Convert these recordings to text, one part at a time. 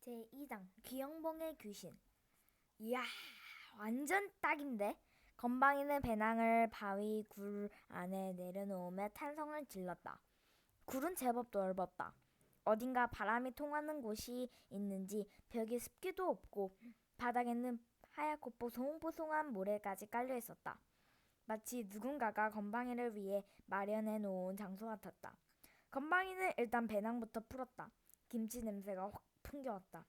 제2장 귀영봉의 귀신. 이야, 완전 딱인데? 건방이는 배낭을 바위 굴 안에 내려놓으며 탄성을 질렀다. 굴은 제법 넓었다. 어딘가 바람이 통하는 곳이 있는지 벽에 습기도 없고 바닥에는 하얗고 뽀송뽀송한 모래까지 깔려 있었다. 마치 누군가가 건방이를 위해 마련해 놓은 장소 같았다. 건방이는 일단 배낭부터 풀었다. 김치 냄새가 확 풍겨왔다.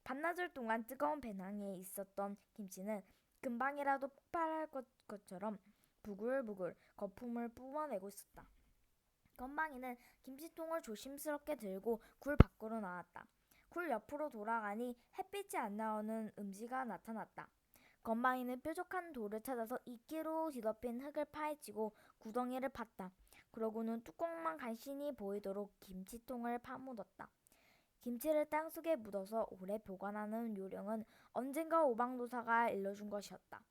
반나절 동안 뜨거운 배낭에 있었던 김치는 금방이라도 폭발할 것처럼 부글부글 거품을 뿜어내고 있었다. 건방이는 김치통을 조심스럽게 들고 굴 밖으로 나왔다. 굴 옆으로 돌아가니 햇빛이 안 나오는 음지가 나타났다. 건방이는 뾰족한 돌을 찾아서 이끼로 뒤덮인 흙을 파헤치고 구덩이를 팠다. 그러고는 뚜껑만 간신히 보이도록 김치통을 파묻었다. 김치를 땅속에 묻어서 오래 보관하는 요령은 언젠가 오방도사가 일러준 것이었다.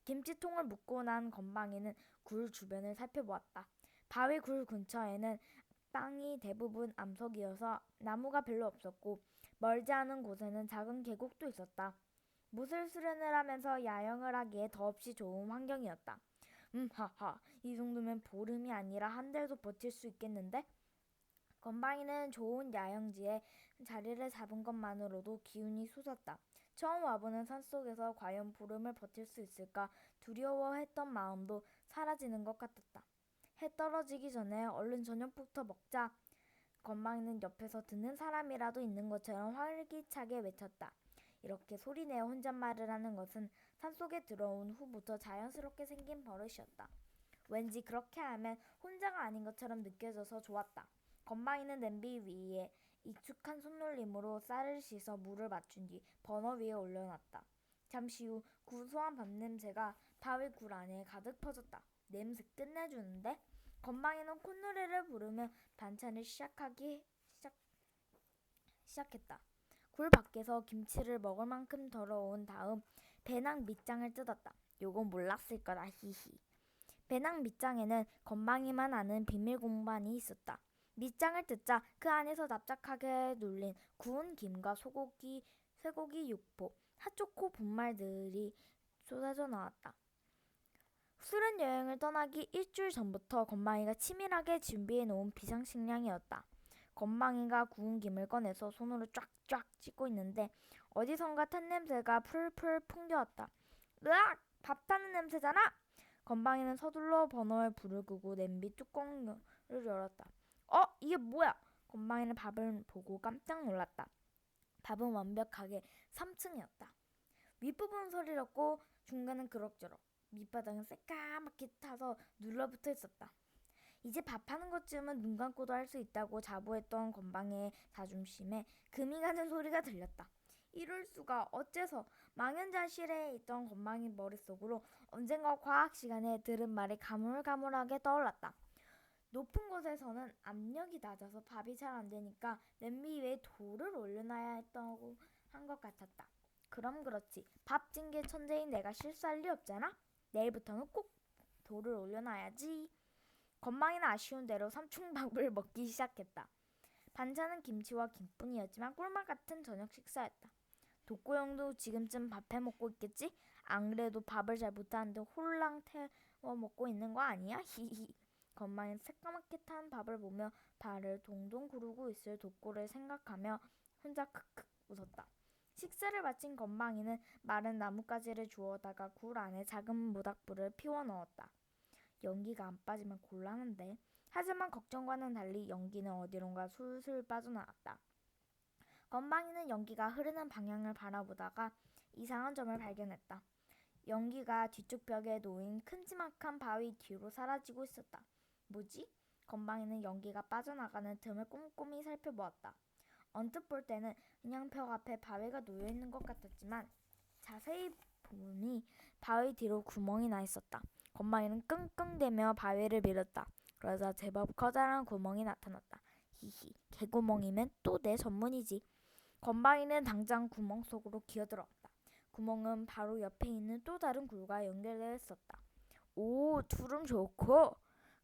김치통을 묻고 난 건방이는 굴 주변을 살펴보았다. 바위 굴 근처에는 땅이 대부분 암석이어서 나무가 별로 없었고 멀지 않은 곳에는 작은 계곡도 있었다. 못을 수련을 하면서 야영을 하기에 더없이 좋은 환경이었다. 하하, 이 정도면 보름이 아니라 한 달도 버틸 수 있겠는데? 건방이는 좋은 야영지에 자리를 잡은 것만으로도 기운이 솟았다. 처음 와보는 산속에서 과연 보름을 버틸 수 있을까 두려워했던 마음도 사라지는 것 같았다. 해 떨어지기 전에 얼른 저녁부터 먹자. 건방이는 옆에서 듣는 사람이라도 있는 것처럼 활기차게 외쳤다. 이렇게 소리내어 혼잣말을 하는 것은 산속에 들어온 후부터 자연스럽게 생긴 버릇이었다. 왠지 그렇게 하면 혼자가 아닌 것처럼 느껴져서 좋았다. 건방이는 냄비 위에 익숙한 손놀림으로 쌀을 씻어 물을 맞춘 뒤 버너 위에 올려놨다. 잠시 후 구수한 밥 냄새가 바위 굴 안에 가득 퍼졌다. 냄새 끝내주는데? 건방이는 콧노래를 부르며 반찬을 시작했다. 굴 밖에서 김치를 먹을 만큼 덜어온 다음 배낭 밑장을 뜯었다. 요건 몰랐을 거다, 히히. 배낭 밑장에는 건방이만 아는 비밀 공간이 있었다. 밑장을 뜯자 그 안에서 납작하게 눌린 구운 김과 소고기, 쇠고기 육포, 핫초코 분말들이 쏟아져 나왔다. 수련 여행을 떠나기 일주일 전부터 건방이가 치밀하게 준비해 놓은 비상식량이었다. 건방이가 구운 김을 꺼내서 손으로 쫙쫙 찢고 있는데 어디선가 탄 냄새가 풀풀 풍겨왔다. 으악! 밥 타는 냄새잖아! 건방이는 서둘러 버너에 불을 끄고 냄비 뚜껑을 열었다. 이게 뭐야? 건방이는 밥을 보고 깜짝 놀랐다. 밥은 완벽하게 3층이었다. 윗부분은 서리렀고 중간은 그럭저럭. 밑바닥은 새까맣게 타서 눌러붙어 있었다. 이제 밥하는 것쯤은 눈 감고도 할 수 있다고 자부했던 건방의 자존심에 금이 가는 소리가 들렸다. 이럴 수가 어째서 망연자실해 있던 건방의 머릿속으로 언젠가 과학 시간에 들은 말이 가물가물하게 떠올랐다. 높은 곳에서는 압력이 낮아서 밥이 잘 안 되니까 냄비 위에 돌을 올려놔야 했다고 한 것 같았다. 그럼 그렇지. 밥 찐개 천재인 내가 실수할 리 없잖아. 내일부터는 꼭 돌을 올려놔야지. 건방이는 아쉬운 대로 삼충밥을 먹기 시작했다. 반찬은 김치와 김뿐이었지만 꿀맛 같은 저녁 식사였다. 독고형도 지금쯤 밥 해먹고 있겠지? 안 그래도 밥을 잘 못하는데 홀랑 태워 먹고 있는 거 아니야? 히히. 건방이는 새까맣게 탄 밥을 보며 발을 동동 구르고 있을 독고를 생각하며 혼자 크크 웃었다. 식사를 마친 건방이는 마른 나뭇가지를 주워다가 굴 안에 작은 모닥불을 피워 넣었다. 연기가 안 빠지면 곤란한데. 하지만 걱정과는 달리 연기는 어디론가 술술 빠져나왔다. 건방이는 연기가 흐르는 방향을 바라보다가 이상한 점을 발견했다. 연기가 뒤쪽 벽에 놓인 큼지막한 바위 뒤로 사라지고 있었다. 뭐지? 건방이는 연기가 빠져나가는 틈을 꼼꼼히 살펴보았다. 언뜻 볼 때는 그냥 벽 앞에 바위가 놓여있는 것 같았지만 자세히 보니 바위 뒤로 구멍이 나 있었다. 건방이는 끙끙대며 바위를 밀었다. 그러자 제법 커다란 구멍이 나타났다. 히히, 개구멍이면 또 내 전문이지. 건방이는 당장 구멍 속으로 기어들어갔다. 구멍은 바로 옆에 있는 또 다른 굴과 연결되어 있었다. 오, 두름 좋고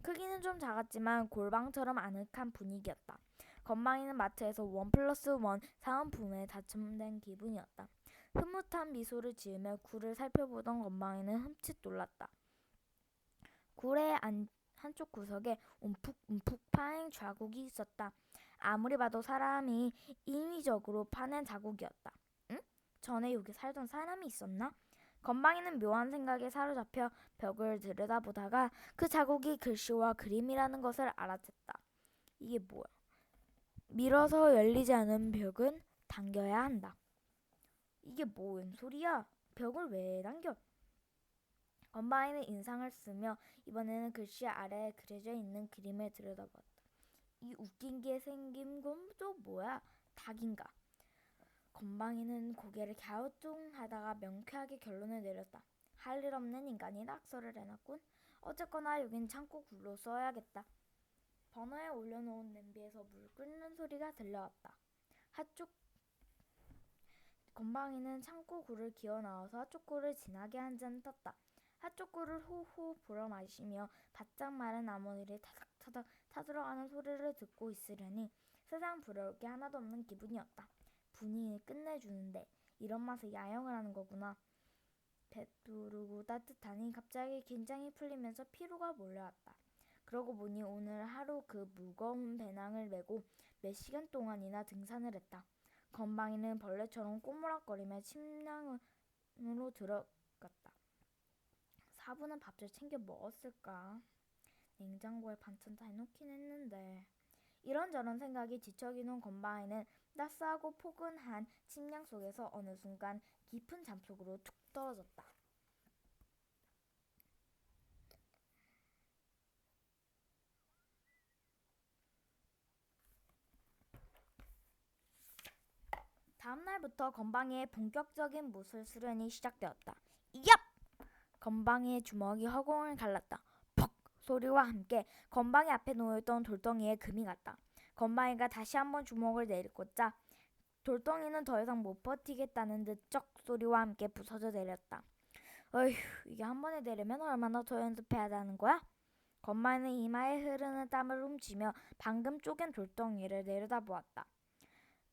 크기는 좀 작았지만 골방처럼 아늑한 분위기였다. 건방이는 마트에서 1+1 사은품에 당첨된 기분이었다. 흐뭇한 미소를 지으며 굴을 살펴보던 건방이는 흠칫 놀랐다. 굴의 한쪽 구석에 움푹움푹 파인 자국이 있었다. 아무리 봐도 사람이 인위적으로 파낸 자국이었다. 응? 전에 여기 살던 사람이 있었나? 건방이는 묘한 생각에 사로잡혀 벽을 들여다보다가 그 자국이 글씨와 그림이라는 것을 알아챘다. 이게 뭐야? 밀어서 열리지 않은 벽은 당겨야 한다. 이게 뭔 소리야? 벽을 왜 당겨? 건방이는 인상을 쓰며 이번에는 글씨 아래에 그려져 있는 그림을 들여다보았다. 이 웃긴 게 생긴 건 또 뭐야? 닭인가? 건방이는 고개를 갸우뚱하다가 명쾌하게 결론을 내렸다. 할 일 없는 인간이 낙서를 해놨군. 어쨌거나 여긴 창고 굴로 써야겠다. 버너에 올려놓은 냄비에서 물 끓는 소리가 들려왔다. 한쪽 건방이는 창고 굴을 기어 나와서 한쪽 굴을 진하게 한 잔 떴다. 한쪽 굴을 호호 불어 마시며 바짝 마른 나무들이 타닥타닥 타들어가는 소리를 듣고 있으려니 세상 부러울 게 하나도 없는 기분이었다. 분위기 끝내주는데 이런 맛에 야영을 하는 거구나. 배부르고 따뜻하니 갑자기 긴장이 풀리면서 피로가 몰려왔다. 그러고 보니 오늘 하루 그 무거운 배낭을 메고 몇 시간 동안이나 등산을 했다. 건방이는 벌레처럼 꼬물락거리며 침낭으로 들어갔다. 사부는 밥줄 챙겨 먹었을까? 냉장고에 반찬 다 해놓긴 했는데. 이런저런 생각이 뒤척이는 건방이는 따스하고 포근한 침낭 속에서 어느 순간 깊은 잠속으로 툭 떨어졌다. 다음날부터 건방이의 본격적인 무술 수련이 시작되었다. 얍! 건방이의 주먹이 허공을 갈랐다. 퍽! 소리와 함께 건방이 앞에 놓여있던 돌덩이에 금이 갔다. 건방이가 다시 한번 주먹을 내리꽂자 돌덩이는 더 이상 못 버티겠다는 듯 쩍 소리와 함께 부서져 내렸다. 어휴, 이게 한 번에 내리면 얼마나 더 연습해야 하는 거야? 건방이는 이마에 흐르는 땀을 훔치며 방금 쪼갠 돌덩이를 내려다보았다.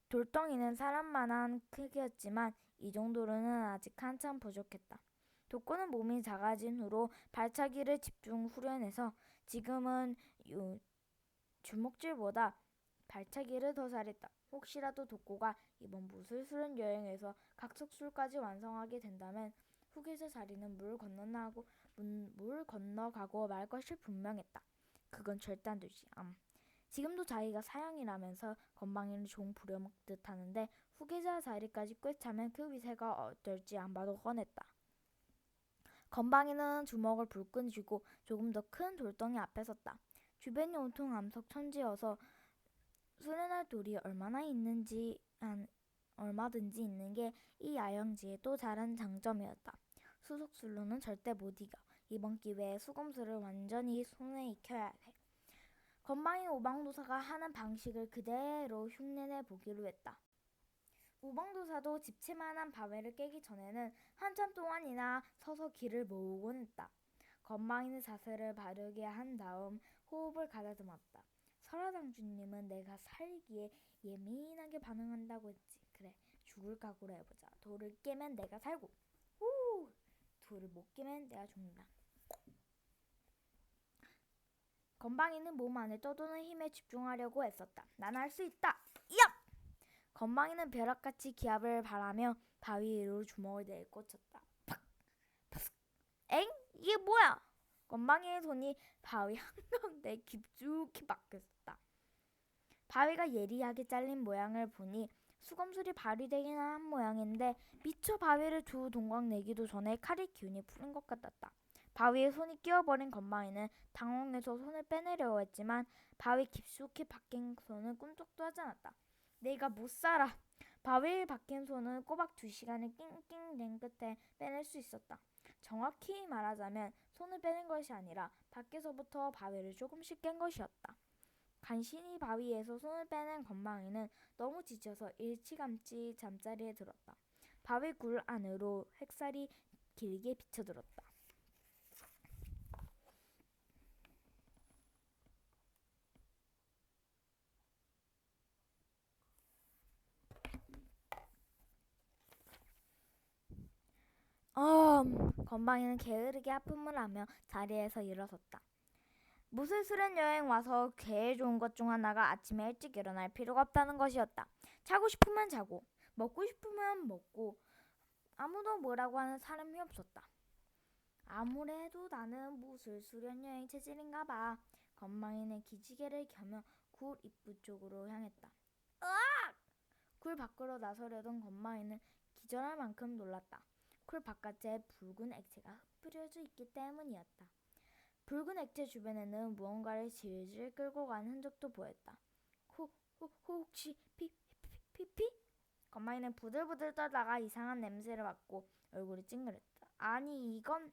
돌덩이는 사람만한 크기였지만 이 정도로는 아직 한참 부족했다. 독고는 몸이 작아진 후로 발차기를 집중 후련해서 지금은 주먹질보다 발차기를 더 잘했다. 혹시라도 독고가 이번 무술수련 여행에서 각석술까지 완성하게 된다면 후계자 자리는 물 건너가고 말 것이 분명했다. 그건 절대 안 되지. 지금도 자기가 사형이라면서 건방이는 종 부려먹듯 하는데 후계자 자리까지 꿰차면 그 위세가 어떨지 안 봐도 뻔했다. 건방이는 주먹을 불끈 쥐고 조금 더 큰 돌덩이 앞에 섰다. 주변이 온통 암석천지여서 수련할 돌이 얼마든지 있는 게 이 야영지의 또 다른 장점이었다. 수속술로는 절대 못 이겨. 이번 기회에 수검술을 완전히 손에 익혀야 해. 건방이 오방도사가 하는 방식을 그대로 흉내내 보기로 했다. 오방도사도 집채만한 바위를 깨기 전에는 한참 동안이나 서서 길을 모으곤 했다. 건방이는 자세를 바르게 한 다음 호흡을 가다듬었다. 설화당주님은 내가 살기에 예민하게 반응한다고 했지. 그래, 죽을 각오로 해보자. 돌을 깨면 내가 살고, 돌을 못 깨면 내가 죽는다. 건방이는 몸 안에 떠도는 힘에 집중하려고 애썼다. 난 할 수 있다. 얍! 건방이는 벼락같이 기합을 바라며 바위 위로 주먹을 내꽂혔다. 팍! 파슥! 엥? 이게 뭐야? 건방이의 손이 바위 한가운데 깊숙이 박혔다. 바위가 예리하게 잘린 모양을 보니 수검술이 발휘되긴 한 모양인데 미처 바위를 두 동강 내기도 전에 칼의 기운이 풀린 것 같았다. 바위에 손이 끼어버린 건방이는 당황해서 손을 빼내려고 했지만 바위 깊숙이 박힌 손은 꿈쩍도 하지 않았다. 내가 못 살아. 바위에 박힌 손은 꼬박 2시간을 낑낑댄 끝에 빼낼 수 있었다. 정확히 말하자면 손을 빼낸 것이 아니라 밖에서부터 바위를 조금씩 깬 것이었다. 간신히 바위에서 손을 빼낸 건방이는 너무 지쳐서 일찌감치 잠자리에 들었다. 바위 굴 안으로 햇살이 길게 비쳐들었다. 건방이는 게으르게 하품을 하며 자리에서 일어섰다. 무술 수련 여행 와서 제일 좋은 것 중 하나가 아침에 일찍 일어날 필요가 없다는 것이었다. 자고 싶으면 자고, 먹고 싶으면 먹고, 아무도 뭐라고 하는 사람이 없었다. 아무래도 나는 무술 수련 여행 체질인가 봐. 건방이는 기지개를 켜며 굴 입구 쪽으로 향했다. 으악! 굴 밖으로 나서려던 건방이는 기절할 만큼 놀랐다. 굴 바깥에 붉은 액체가 흩뿌려져 있기 때문이었다. 붉은 액체 주변에는 무언가를 질질 끌고 간 흔적도 보였다. 혹시 피? 건방이는 부들부들 떨다가 이상한 냄새를 맡고 얼굴이 찡그렸다. 아니 이건...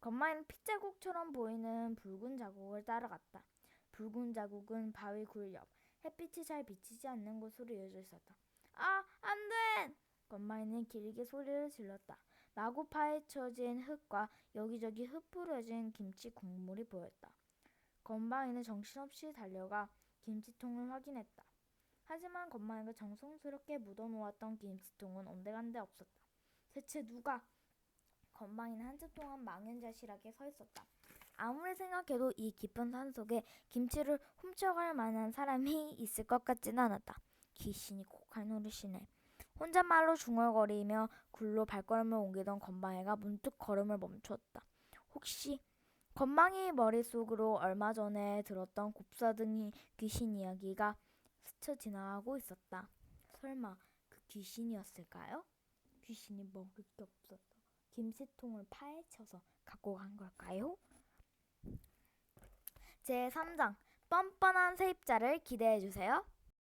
건방이는 핏자국처럼 보이는 붉은 자국을 따라갔다. 붉은 자국은 바위 굴 옆, 햇빛이 잘 비치지 않는 곳으로 이어져 있었다. 아, 안 돼! 건방이는 길게 소리를 질렀다. 마구 파헤쳐진 흙과 여기저기 흩뿌려진 김치 국물이 보였다. 건방이는 정신없이 달려가 김치통을 확인했다. 하지만 건방이가 정성스럽게 묻어놓았던 김치통은 온데간데 없었다. 대체 누가... 건방이는 한참 동안 망연자실하게 서 있었다. 아무리 생각해도 이 깊은 산속에 김치를 훔쳐갈 만한 사람이 있을 것 같지는 않았다. 귀신이 고칼 노릇이네. 혼잣말로 중얼거리며 굴로 발걸음을 옮기던 건방이가 문득 걸음을 멈췄다. 혹시 건방이 머릿속으로 얼마 전에 들었던 곱사등이 귀신 이야기가 스쳐 지나가고 있었다. 설마 그 귀신이었을까요? 귀신이 먹을 게 없었다. 김치통을 파헤쳐서 갖고 간 걸까요? 제3장 뻔뻔한 세입자를 기대해주세요.